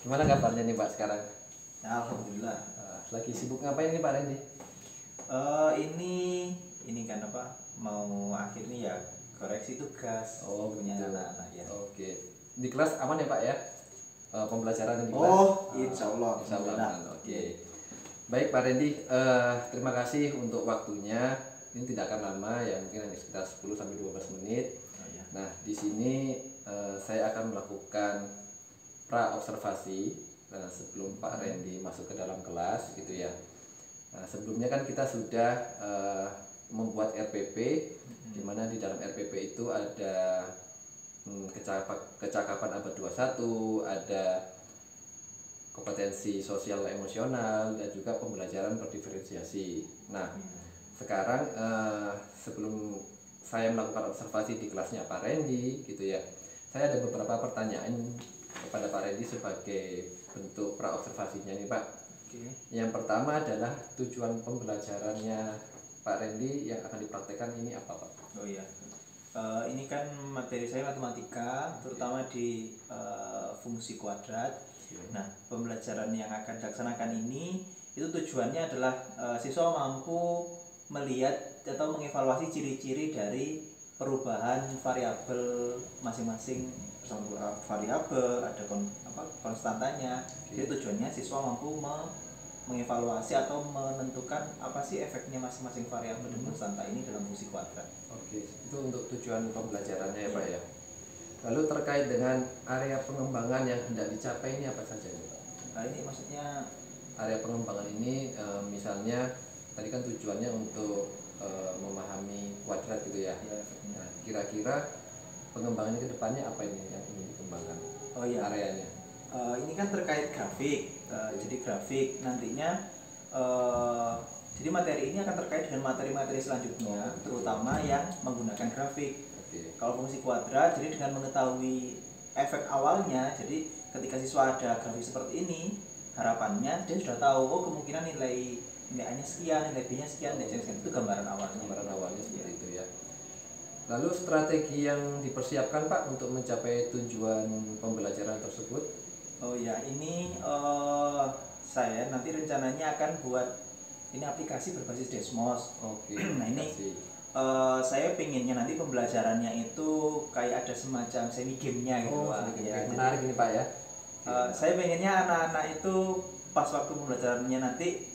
Gimana kabarnya nih Pak sekarang? Alhamdulillah. Lagi sibuk ngapain nih Pak Randy? Ini kan apa? Mau akhir nih ya koreksi tugas. Oh, punya begitu. anak-anak ya. Oke. Di kelas aman ya Pak ya? Pembelajaran di kelas? Oh, insya Allah. Insya Allah Alhamdulillah. aman. Oke. Baik Pak Randy, terima kasih untuk waktunya. Ini tidak akan lama ya, mungkin hanya sekitar 10 sampai 12 menit. Oh, ya. Nah, di sini saya akan melakukan pra observasi sebelum Pak Randy masuk ke dalam kelas gitu ya. Nah, sebelumnya kan kita sudah membuat RPP, di mana di dalam RPP itu ada kecakapan abad 21, ada kompetensi sosial emosional, dan juga pembelajaran berdiferensiasi. Nah, sekarang sebelum saya melakukan observasi di kelasnya Pak Randy gitu ya, saya ada beberapa pertanyaan kepada Pak Randy sebagai bentuk pra observasinya nih Pak. Oke. Yang pertama adalah tujuan pembelajarannya Pak Randy yang akan dipraktekkan ini apa Pak? Oh iya. Ini kan materi saya matematika, terutama di fungsi kuadrat. Nah, pembelajaran yang akan dilaksanakan ini itu tujuannya adalah siswa mampu melihat atau mengevaluasi ciri-ciri dari perubahan variabel masing-masing. Bersama variabel ada konstantanya. Jadi tujuannya siswa mampu mengevaluasi atau menentukan apa sih efeknya masing-masing variabel dan konstanta ini dalam fungsi kuadrat. Oke, itu untuk tujuan pembelajarannya ya Pak ya. Lalu terkait dengan area pengembangan yang hendak dicapai ini apa saja nih Pak? Nah, ini maksudnya Area pengembangan ini misalnya tadi kan tujuannya untuk memahami kuadrat gitu ya. ya efeknya. Nah, kira-kira pengembangannya ke depannya apa ini yang ingin dikembangkan? Oh iya. Areanya. Ini kan terkait grafik. Jadi grafik nantinya jadi materi ini akan terkait dengan materi-materi selanjutnya, terutama yang menggunakan grafik. Oke. Kalau fungsi kuadrat, jadi dengan mengetahui efek awalnya, jadi ketika siswa ada grafik seperti ini, harapannya dia sudah tahu, oh kemungkinan nilai A-nya sekian, nilai B-nya sekian, nilai C-nya sekian, itu gambaran awalnya. Gambaran awalnya seperti itu ya. Lalu strategi yang dipersiapkan Pak untuk mencapai tujuan pembelajaran tersebut? Oh ya, ini saya nanti rencananya akan buat ini aplikasi berbasis Desmos. Oke. Nah ini saya pengennya nanti pembelajarannya itu kayak ada semacam semi gamenya gitu Pak. Ya, menarik ini Pak ya. Saya pengennya anak-anak itu pas waktu pembelajarannya nanti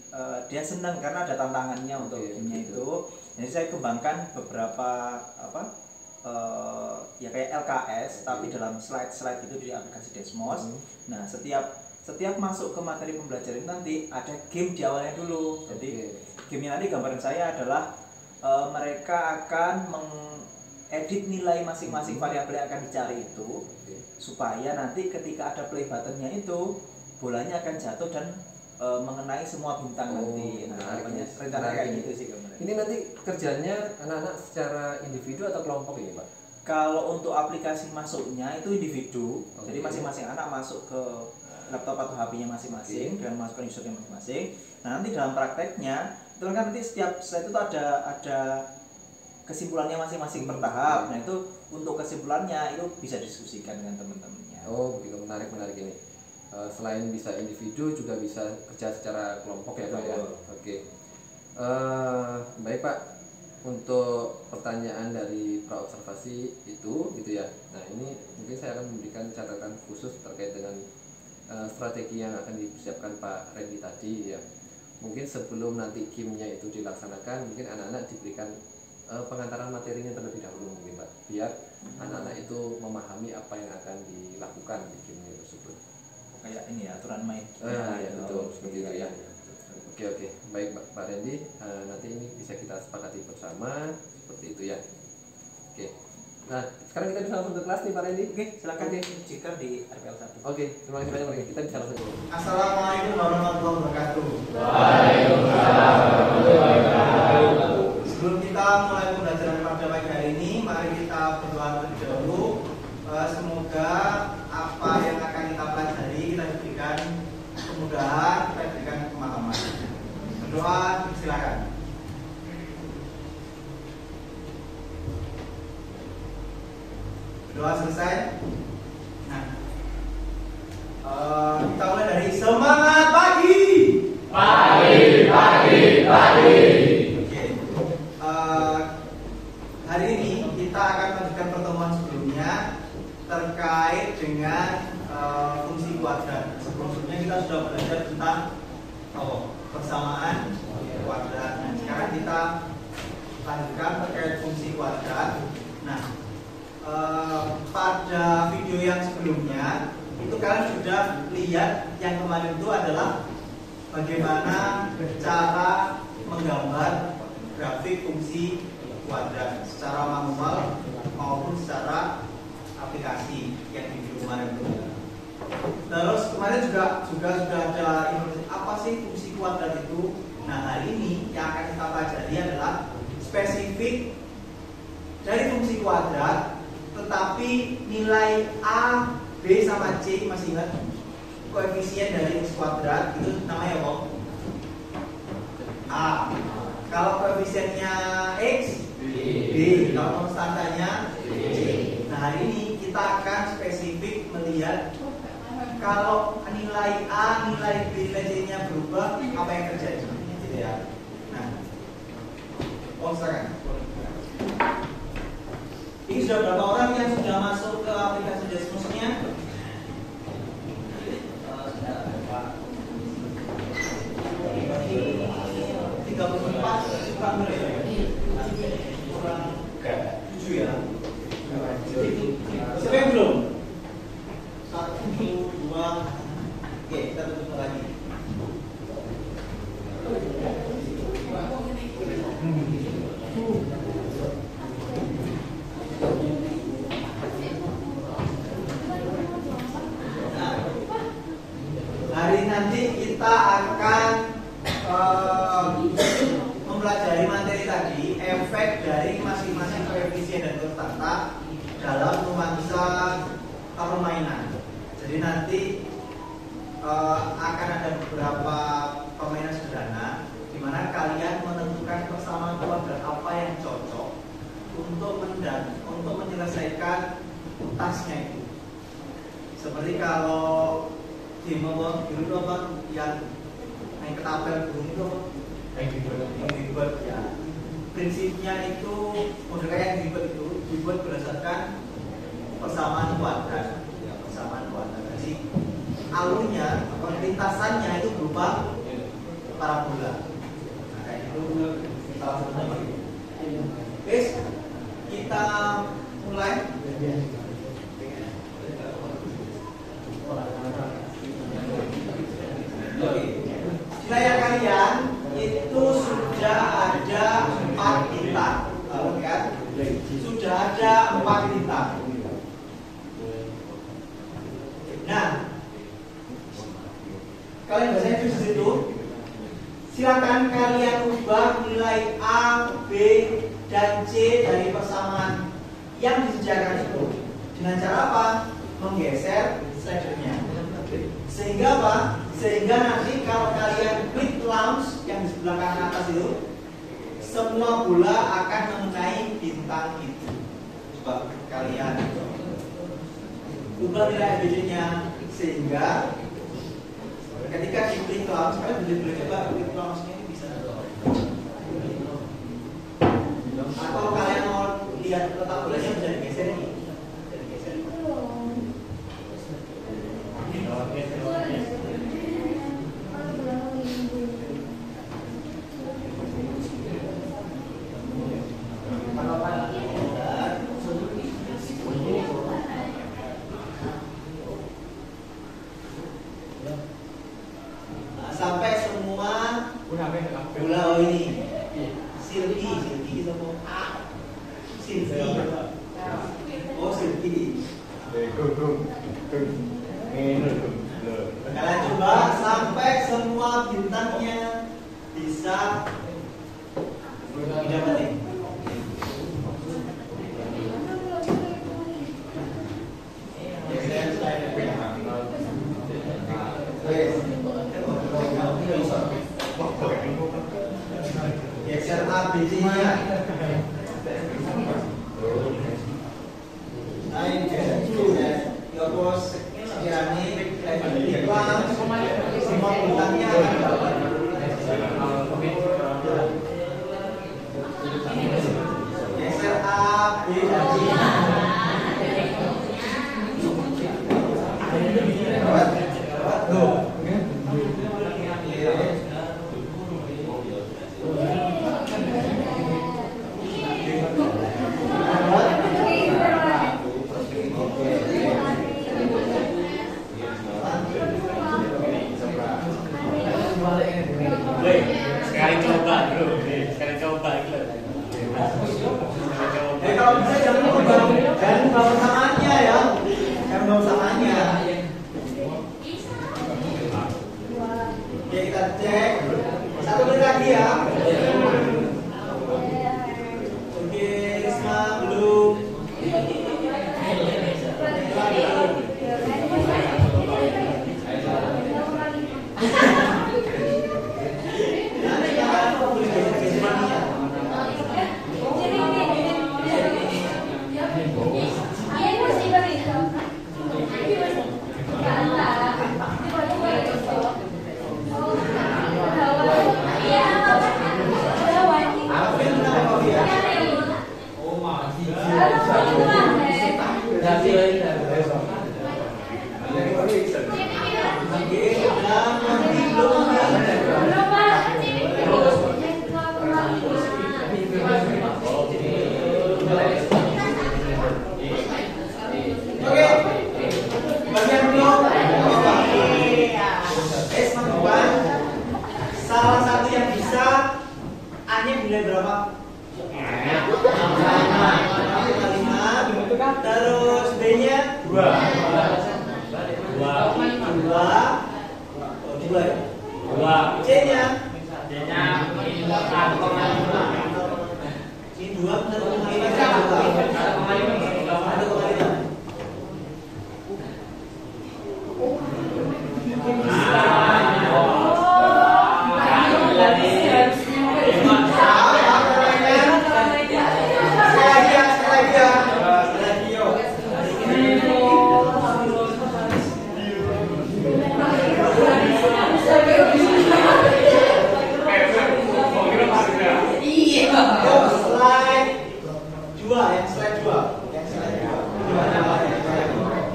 dia senang karena ada tantangannya untuk gamenya itu. Jadi saya kembangkan beberapa ya kayak LKS tapi dalam slide-slide itu di aplikasi Desmos. Nah setiap masuk ke materi pembelajaran nanti ada game di awalnya dulu. Jadi gamenya nanti gambaran saya adalah mereka akan mengedit nilai masing-masing variabel yang akan dicari itu supaya nanti ketika ada play buttonnya itu bolanya akan jatuh dan mengenai semua bintang nanti. Nah, rencana kayak gitu sih gambarnya. Ini nanti kerjanya anak-anak secara individu atau kelompok ini Pak? Kalau untuk aplikasi masuknya itu individu. Jadi masing-masing anak masuk ke laptop atau HP-nya masing-masing dan masukkan usernya masing-masing. Nah, nanti dalam prakteknya itu kan nanti setiap slide itu ada kesimpulannya masing-masing per tahap. Nah, itu untuk kesimpulannya itu bisa diskusikan dengan teman-temannya. Oh, begitu menarik ini. Selain bisa individu juga bisa kerja secara kelompok ya Pak ya. Oke. Baik Pak, untuk pertanyaan dari pra observasi itu gitu ya. Nah ini mungkin saya akan memberikan catatan khusus terkait dengan strategi yang akan dipersiapkan Pak Randy tadi ya. Mungkin sebelum nanti game-nya itu dilaksanakan, mungkin anak-anak diberikan pengantaran materinya terlebih dahulu mungkin Pak, biar anak-anak itu memahami apa yang akan dilakukan di game-nya tersebut. Kayak ini ya, aturan main. Ya betul, seperti itu ya. Oke, baik Pak Randy, nanti ini bisa kita sepakati bersama seperti itu ya. Oke. Nah, sekarang kita bisa langsung ke kelas nih Pak Randy. Oke, silakan dicecer di RPL 1. Oke, terima kasih banyak Pak. Kita bisa langsung. Assalamualaikum warahmatullahi wabarakatuh. Waalaikumsalam warahmatullahi wabarakatuh. Sebelum kita mulai pembelajaran pada pagi hari ini, mari kita berdoa terlebih dahulu. Semoga apa yang akan kita pelajari kita diberikan kemudahan, kita diberikan pemahaman. Berdoa, silakan. Berdoa selesai. Nah, kita persamaan kuadrat. Nah, sekarang kita lanjutkan terkait fungsi kuadrat. Nah, pada video yang sebelumnya itu kalian sudah lihat yang kemarin itu adalah bagaimana cara menggambar grafik fungsi kuadrat secara manual maupun secara aplikasi yang di video kemarin itu. Terus kemarin juga sudah ada informasi apa sih fungsi kuadrat itu. Nah, hari ini yang akan kita pelajari adalah spesifik dari fungsi kuadrat, tetapi nilai A, B sama C, masih ingat koefisien dari fungsi kuadrat itu namanya apa? A. Kalau koefisiennya X, B. Kalau konstantanya C. Nah, hari ini kita akan spesifik melihat kalau nilai A, nilai B, nilai C-nya berubah, apa yang terjadi? Gitu ya. Nah, silakan. Ini sudah berapa orang yang sudah masuk ke aplikasi Desmos-nya? Sudah berapa? 34 kurang berapa ya? Kurang 7 ya? Siapa yang belum? 1, 2. Oke, kita tutup lagi. Nah, hari nanti kita akan mempelajari materi tadi, efek dari masing-masing koefisien dan konstanta dalam nuansa permainan. Jadi nanti akan ada beberapa permainan sederhana di mana kalian menentukan persamaan kuadrat apa yang cocok untuk menyelesaikan tasnya itu. Seperti kalau di dulu itu apa yang naik ketapel burung itu Angry Bird ya. Prinsipnya itu model kayak Angry Bird itu dibuat berdasarkan persamaan kuadrat. Ya, persamaan kuadrat. Jadi alurnya, lintasannya itu berupa parabola. Nah, kayak itu salah satunya begitu. Guys, kita mulai. Di layar kalian itu sudah ada 4 bintang, kan? Sudah ada 4 bintang. Nah, kalian biasanya di situ. Silakan kalian ubah nilai A, B, dan C dari persamaan yang disediakan itu dengan cara apa? Menggeser slidernya. Sehingga apa? Sehingga nanti kalau kalian klik launch yang di sebelah kanan atas itu, semua bola akan mengenai bintang itu. Coba kalian ubah nilai ABD-nya sehingga ketika di klik launch, kalian boleh coba klik launch-nya ini bisa. Atau kalian mau lihat letak bolanya bisa digeser ini. Sampai semua bola ini Silky itu apa? Silky. Oh, Silky. Kalian coba sampai semua bintangnya bisa didapetin. Geser ABC-nya. Naik dulu ya. Ya bos, sekiranya iklan semua bintangnya akan dapat. Geser A, B, dan C. Sekali coba bro, sekali coba gitu. Kalau bisa jangan lupa persamaannya ya, jangan lupa persamaannya. Oke, kita cek 1 menit lagi ya. Oke, Risma belum. Salah satu yang bisa A-nya nilai berapa? 5. Terus B-nya 2 ya? 2. C-nya? C-nya 1,5. Ini 2 benar 1,5.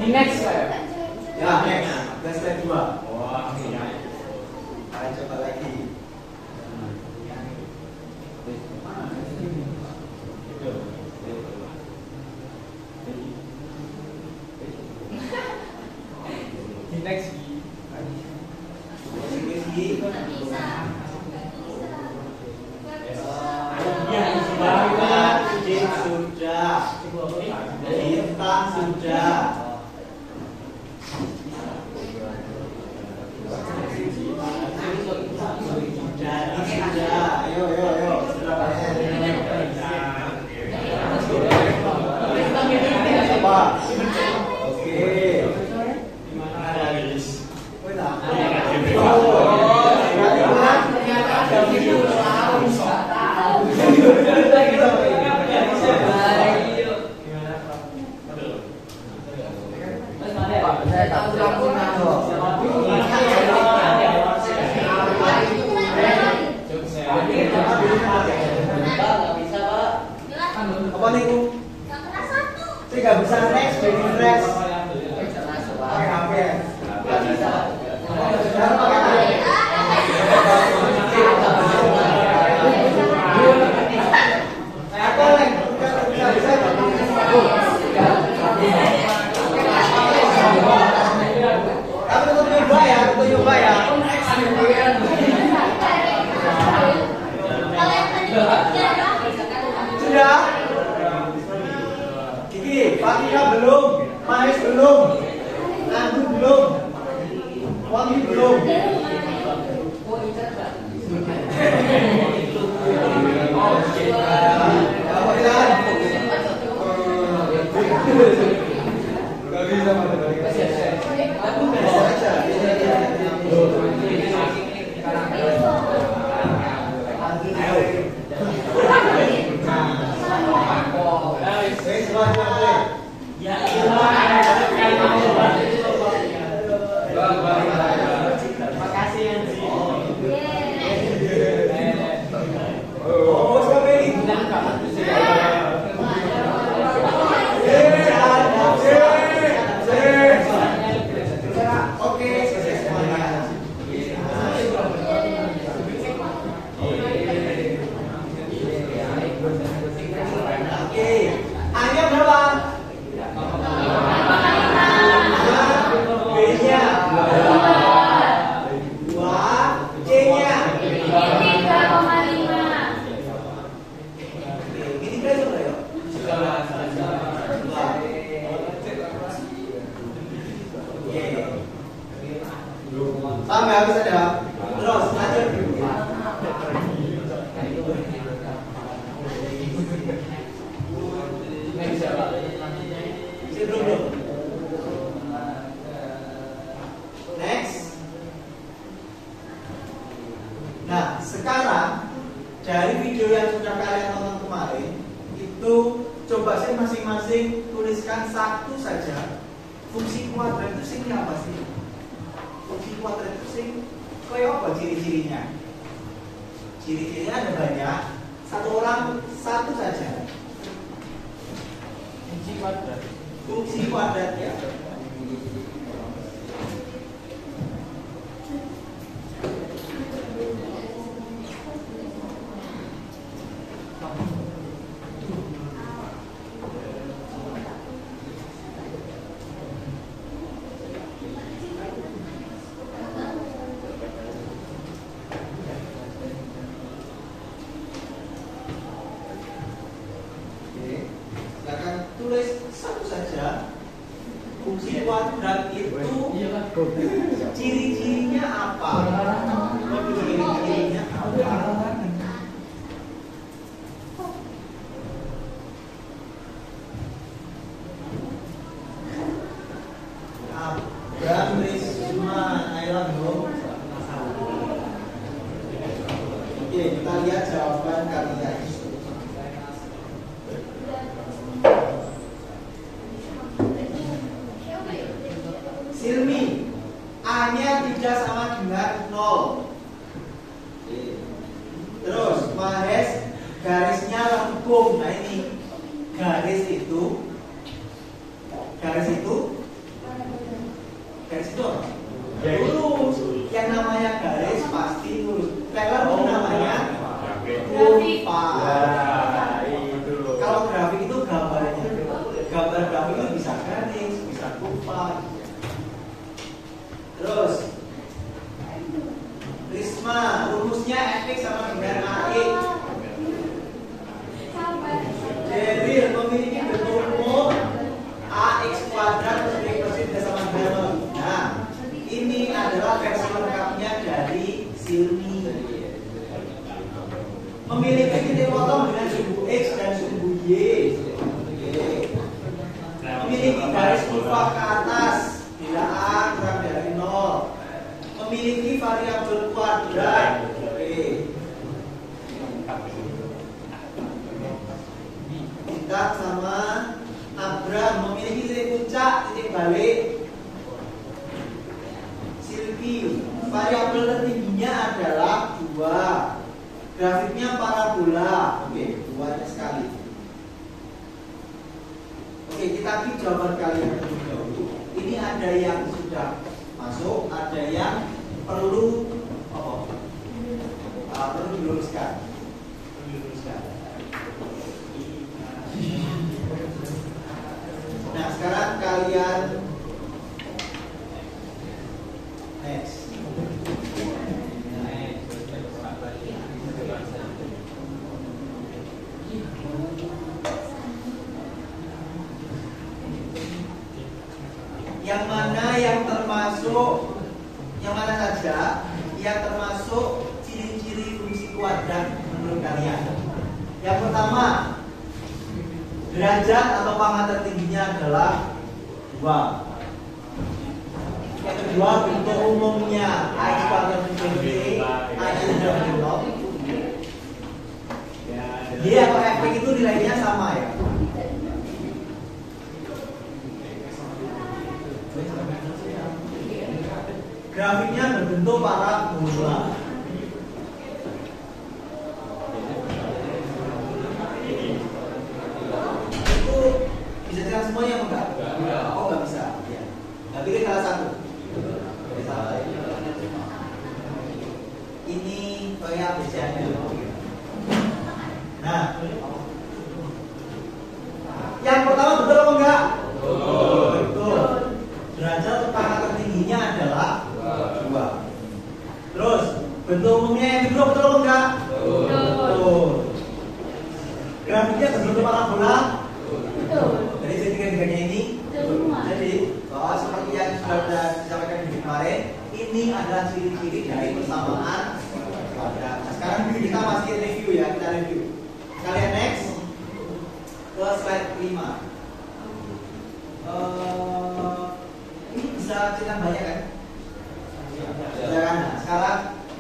Next slide. Ya, next slide 2. Wah, ayo coba lagi. Next. Sudah. Apa nih Bu? Tidak bisa next, jadi fresh. Pakai HP ya? Tapi untuk nyoba ya, Sudah? Kiki, Fatina belum. Mahesa Nah, sekarang dari video yang sudah kalian tonton kemarin itu coba sih masing-masing tuliskan satu saja fungsi kuadrat itu sing apa sih? Fungsi kuadrat itu sing kayak apa ciri-cirinya? Ciri-cirinya ada banyak. Satu orang satu saja. Fungsi kuadrat. Fungsi kuadrat ya. Tulis satu saja. Fungsi kuadrat itu ciri-cirinya apa? Ciri-cirinya apa? Abraham Risma Ailando. Oke, kita lihat jawaban kalian. Silmi, A-nya tidak sama dengan 0. Terus Mahes, garisnya lengkung. Nah ini garis itu apa? Lurus. Yang namanya garis pasti lurus. Peler namanya kurva. Kalau grafik itu gambarnya, gambar grafik itu bisa garis, bisa kurva. Terus Risma, rumusnya fx sama dengan ax. Jeril memiliki bentuk umum ax kuadrat plus b sama dengan 0. Nah, ini adalah versi lengkapnya dari Silmi. Memiliki titik potong dengan sumbu x dan sumbu y. Memiliki garis kurva ke atas. Bila A kurang dari 0. Memiliki variabel kuadrat. Kita sama Abraham memiliki titik puncak, titik balik. Silvi, variabel tertingginya adalah 2. Grafiknya parabola. Oke, 2 sekali. Oke, kita cek jawaban kalian terlebih dahulu. Ini ada yang sudah masuk, ada yang perlu perlu diluruskan. Nah, sekarang kalian next. Yang mana yang termasuk, yang mana saja yang termasuk ciri-ciri fungsi kuadrat menurut kalian? Yang pertama, derajat atau pangkat tertingginya adalah 2. Yang kedua, bentuk umumnya x kuadrat plus b, x sudah belum. Y atau fx itu nilainya sama ya. Grafiknya berbentuk parabola. Itu bisa dilihat semuanya enggak? Oh, enggak bisa. Ya. Nah, pilih salah satu. Ini kayak biasanya. Nah, yang pertama betul apa enggak? Betul. Derajat pangkat tertingginya adalah 2. Terus bentuk umumnya yang kedua betul apa enggak? Betul. Grafiknya berbentuk parabola? Betul. Dari segitiga-tiganya ini? Betul. Jadi bahwa seperti yang sudah disampaikan di kemarin, ini adalah ciri-ciri dari persamaan kuadrat. Nah, sekarang kita masih review ya, kita review. Kalian next ke slide 5. Ini bisa cerita banyak kan? Nah, sekarang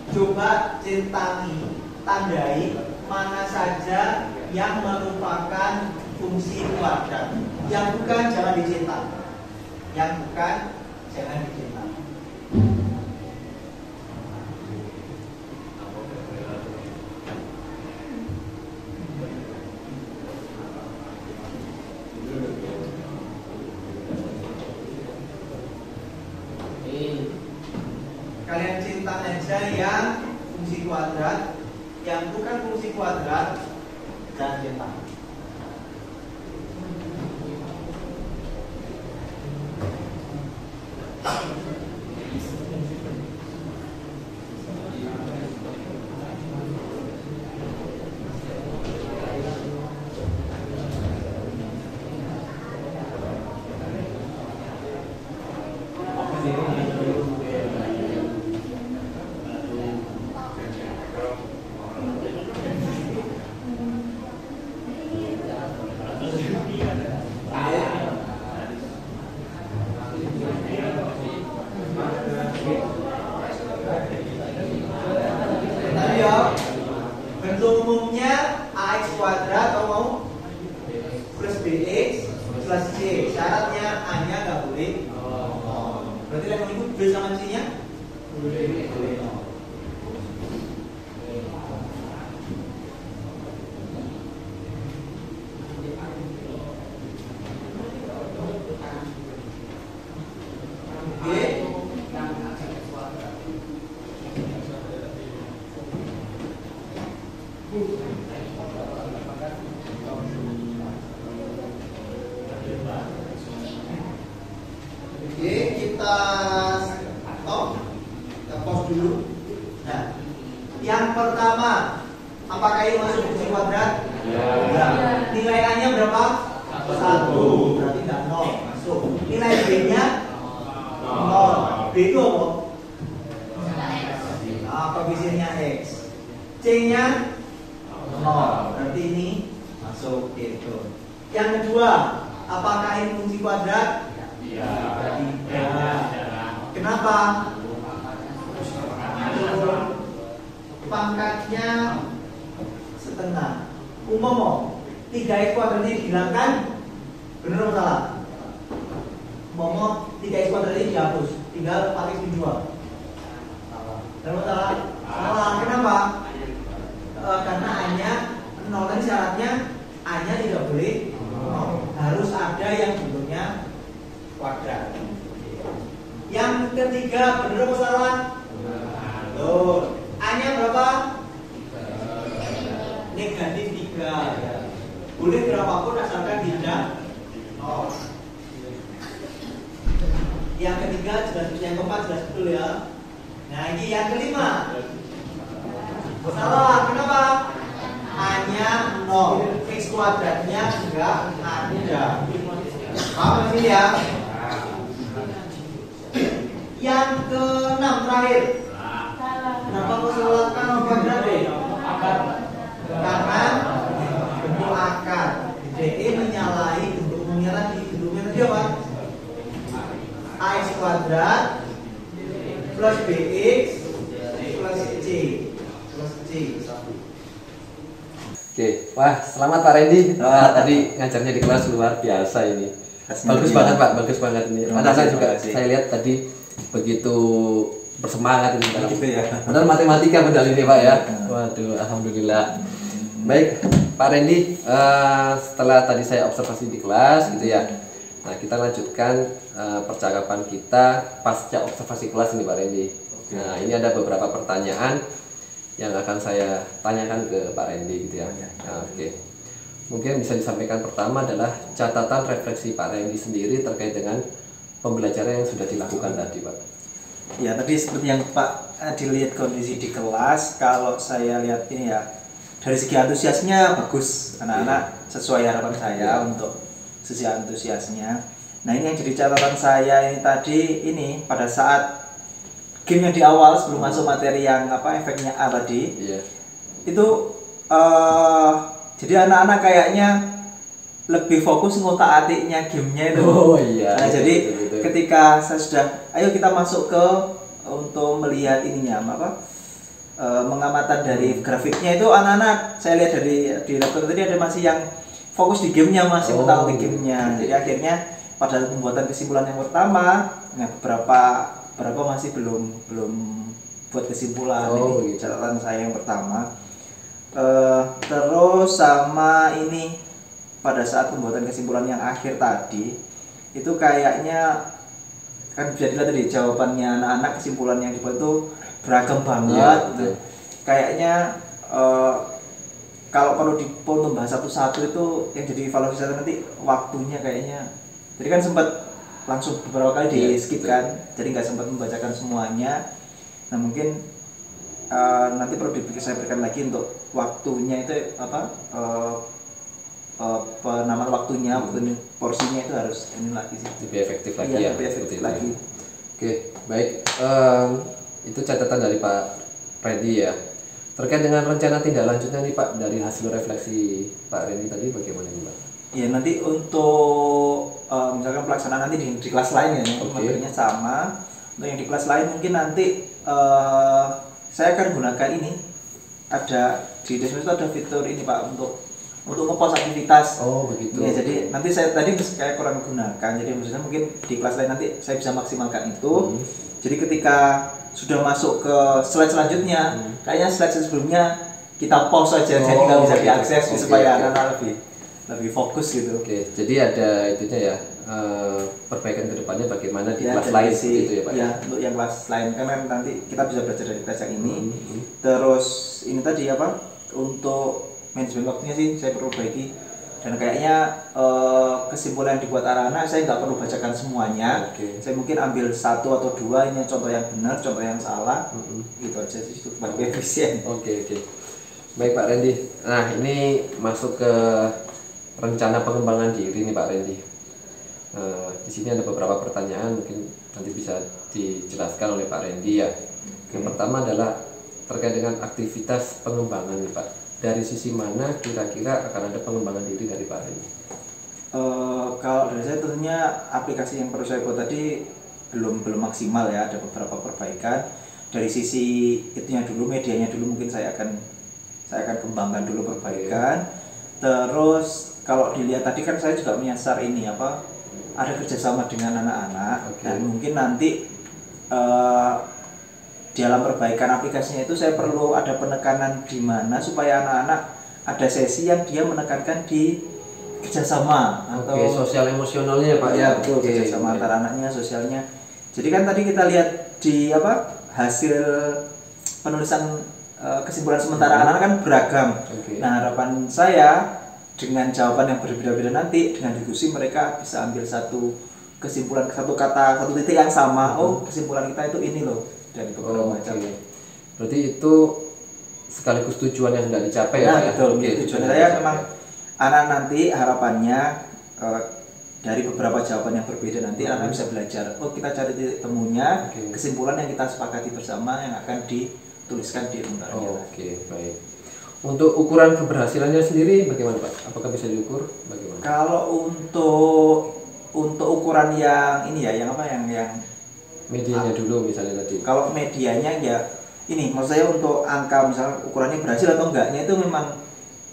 coba tandai mana saja yang merupakan fungsi kuadrat. Yang bukan jangan dicetak. Yang bukan jangan dicetak. Kalian cinta aja yang fungsi kuadrat, yang bukan fungsi kuadrat jangan cinta. Bentuk umumnya AX kuadrat atau mau plus BX plus C. Syaratnya A-nya nggak boleh. Berarti yang mengikut B sama C-nya? Boleh. Oke, kita stop, kita pause dulu. Nah, yang pertama, apakah ini masuk fungsi kuadrat? Ya. Nilai A-nya berapa? 1. Berarti tidak 0, masuk. Nilai B-nya 0. B itu apa? Nah, koefisiennya X. C-nya 0. Berarti ini masuk gitu. Yang kedua, apakah ini fungsi kuadrat? Ya. Kenapa? Pangkatnya setengah. Umpama 3x kuadrat ini dihilangkan, benar atau salah? Umpama 3x kuadrat ini dihapus, tinggal 4x min 2. Benar atau salah? Salah. Kenapa? Karena A-nya 0, dan syaratnya A-nya tidak boleh 0. Harus ada yang bentuknya kuadrat. Yang ketiga, benar atau salah? Tuh, A-nya berapa? Negatif 3. Boleh berapapun asalkan tidak 0. Yang ketiga jelas, yang keempat jelas betul ya. Nah, ini yang kelima. Salah, kenapa? A-nya 0, X kuadratnya enggak ada. Paham sih ya? Yang keenam terakhir. Kenapa kesulitan kuadrat deh? Karena bentuk akar. DE menyalahi bentuk umumnya tadi. Bentuknya tadi apa? AX kuadrat plus BX plus C plus C. Oke, wah selamat Pak Randy. Wah, tadi ngajarnya di kelas luar biasa ini. Bagus banget Pak, bagus banget ini. Anak-anak juga saya lihat tadi begitu bersemangat ini dalam. Benar matematika benar ini Pak ya. Waduh, alhamdulillah. Baik, Pak Randy, setelah tadi saya observasi di kelas gitu ya. Nah, kita lanjutkan percakapan kita pasca observasi kelas ini Pak Randy. Nah, ini ada beberapa pertanyaan yang akan saya tanyakan ke Pak Randy gitu ya. Nah, oke. Mungkin bisa disampaikan pertama adalah catatan refleksi Pak Randy sendiri terkait dengan pembelajaran yang sudah dilakukan tadi Pak. Ya, tadi seperti yang Pak dilihat kondisi di kelas, kalau saya lihat ini ya, dari segi antusiasnya bagus, anak-anak sesuai harapan saya untuk sisi antusiasnya. Nah, ini yang jadi catatan saya ini tadi, ini pada saat game yang di awal sebelum masuk materi yang efeknya A tadi, itu jadi anak-anak kayaknya lebih fokus ngotak-atiknya gamenya itu. Oh iya. Nah, jadi betul. Ketika saya sudah, ayo kita masuk ke untuk melihat ininya mengamatan dari grafiknya itu anak-anak saya lihat dari di laptop tadi ada masih yang fokus di gamenya, masih mengetahui gamenya. Jadi akhirnya pada pembuatan kesimpulan yang pertama, nah beberapa masih belum buat kesimpulan. Ini catatan saya yang pertama. Terus sama ini pada saat pembuatan kesimpulan yang akhir tadi itu kayaknya kan bisa dilihat tadi jawabannya anak-anak, kesimpulan yang dibuat itu beragam banget gitu. Kayaknya kalau perlu membahas satu-satu itu yang jadi evaluasi nanti waktunya kayaknya. Jadi kan sempat langsung beberapa kali di skip kan, jadi nggak sempat membacakan semuanya. Nah mungkin nanti perlu saya berikan lagi untuk waktunya itu apa penamaan waktunya, porsinya itu harus ini lagi sih. Lebih efektif lagi ya. Lebih efektif lagi. Oke, baik. Itu catatan dari Pak Randy ya. Terkait dengan rencana tindak lanjutnya nih Pak, dari hasil refleksi Pak Randy tadi bagaimana nih Pak? Ya nanti untuk misalkan pelaksanaan nanti di kelas lain ya, materinya sama. Untuk yang di kelas lain mungkin nanti saya akan gunakan ini, ada di Desmos itu ada fitur ini Pak untuk ngepost aktivitas. Oh begitu. Ya, jadi nanti saya tadi kayak kurang gunakan, jadi maksudnya mungkin di kelas lain nanti saya bisa maksimalkan itu. Jadi ketika sudah masuk ke slide selanjutnya, kayaknya slide sebelumnya kita pause saja, jadi nggak bisa diakses supaya anak-anak lebih fokus gitu. Oke, jadi ada itunya ya, perbaikan kedepannya bagaimana di kelas lain gitu ya Pak? Ya, untuk yang kelas lain kan nanti kita bisa belajar dari kelas yang ini. Terus ini tadi apa? Untuk manajemen waktunya sih saya perbaiki. Dan kayaknya kesimpulan yang dibuat anak-anak saya nggak perlu bacakan semuanya. Saya mungkin ambil satu atau dua, ini contoh yang benar, contoh yang salah, gitu aja sih, itu lebih efisien. Oke. Baik Pak Randy. Nah ini masuk ke rencana pengembangan diri nih Pak Randy. Di sini ada beberapa pertanyaan, mungkin nanti bisa dijelaskan oleh Pak Randy ya. Yang pertama adalah terkait dengan aktivitas pengembangan nih Pak. Dari sisi mana kira-kira akan ada pengembangan diri dari Pak Randy? Kalau dari saya tentunya aplikasi yang perlu saya buat tadi belum maksimal ya, ada beberapa perbaikan. Dari sisi itunya dulu, medianya dulu mungkin saya akan kembangkan dulu perbaikan. Terus kalau dilihat tadi kan saya juga menyasar ini apa, ada kerjasama dengan anak-anak. Dan mungkin nanti dalam perbaikan aplikasinya itu saya perlu ada penekanan di mana supaya anak-anak ada sesi yang dia menekankan di kerjasama atau sosial emosionalnya ya Pak ya, betul, kerjasama antara anaknya, sosialnya. Jadi kan tadi kita lihat di apa hasil penulisan kesimpulan sementara anak-anak kan beragam. Nah harapan saya dengan jawaban yang berbeda-beda nanti dengan diskusi mereka bisa ambil satu kesimpulan, satu kata, satu titik yang sama. Oh kesimpulan kita itu ini loh, dari beberapa macam. Berarti itu sekaligus tujuan yang hendak dicapai ya? Betul. Tujuan saya memang anak nanti harapannya dari beberapa jawaban yang berbeda nanti anak bisa belajar. Oh kita cari titik temunya, kesimpulan yang kita sepakati bersama yang akan dituliskan di lembarnya. Baik. Untuk ukuran keberhasilannya sendiri bagaimana Pak? Apakah bisa diukur? Bagaimana? Kalau untuk ukuran yang ini ya, yang apa yang medianya dulu misalnya tadi. Kalau medianya ya ini maksud saya untuk angka misalnya ukurannya berhasil atau enggaknya itu memang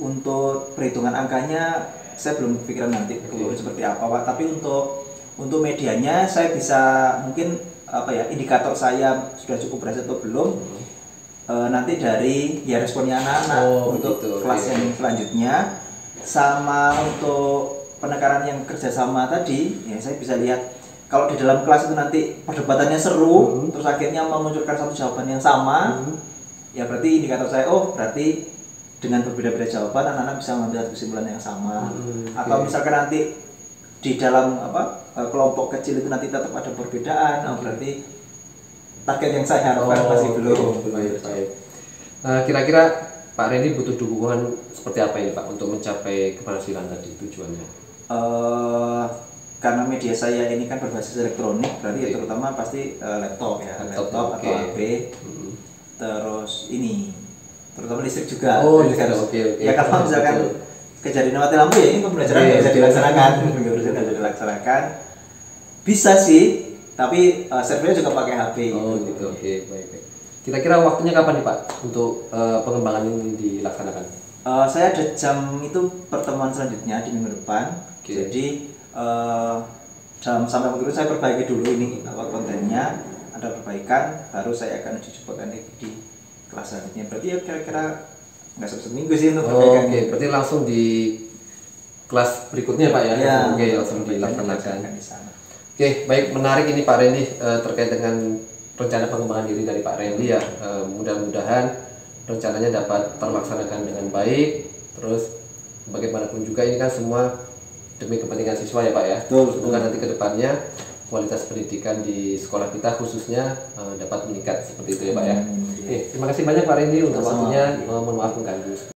untuk perhitungan angkanya saya belum pikiran nanti seperti apa Pak. Tapi untuk medianya saya bisa mungkin apa ya, indikator saya sudah cukup berhasil atau belum nanti dari ya responnya anak-anak untuk kelas yang selanjutnya. Sama untuk penekanan yang kerjasama tadi ya saya bisa lihat kalau di dalam kelas itu nanti perdebatannya seru, terus akhirnya memunculkan satu jawaban yang sama, ya berarti indikator saya, berarti dengan berbeda-beda jawaban anak-anak bisa mengambil kesimpulan yang sama. Atau misalkan nanti di dalam kelompok kecil itu nanti tetap ada perbedaan, berarti target yang saya harapkan masih belum. Baik. Kira-kira Pak Randy butuh dukungan seperti apa ini Pak untuk mencapai keberhasilan tadi tujuannya? Karena media saya ini kan berbasis elektronik, berarti ya terutama pasti laptop atau HP. Terus ini terutama listrik juga. Ya kalau misalkan kejadian mati lampu ya ini pembelajaran nggak bisa dilaksanakan. Bisa sih, tapi servernya juga pakai HP. Baik. Kira-kira waktunya kapan nih Pak untuk pengembangan ini dilaksanakan? Saya ada jam itu pertemuan selanjutnya di minggu depan. Oke. Jadi sampai waktu itu saya perbaiki dulu ini kontennya, ada perbaikan, baru saya akan dijemputkan di kelas selanjutnya. Berarti ya kira-kira nggak sampai seminggu sih untuk perbaikan. Oke, berarti langsung di kelas berikutnya Pak ya? Ya, Oke, langsung perbaikannya dilaksanakan. di sana. Oke, baik, menarik ini Pak Randy terkait dengan rencana pengembangan diri dari Pak Randy ya. Mudah-mudahan rencananya dapat terlaksanakan dengan baik. Terus bagaimanapun juga ini kan semua demi kepentingan siswa ya Pak ya. Betul. Semoga nanti ke depannya kualitas pendidikan di sekolah kita khususnya dapat meningkat seperti itu ya Pak ya. Oke, terima kasih banyak Pak Randy untuk Sama-sama. waktunya. Mohon maaf mengganggu.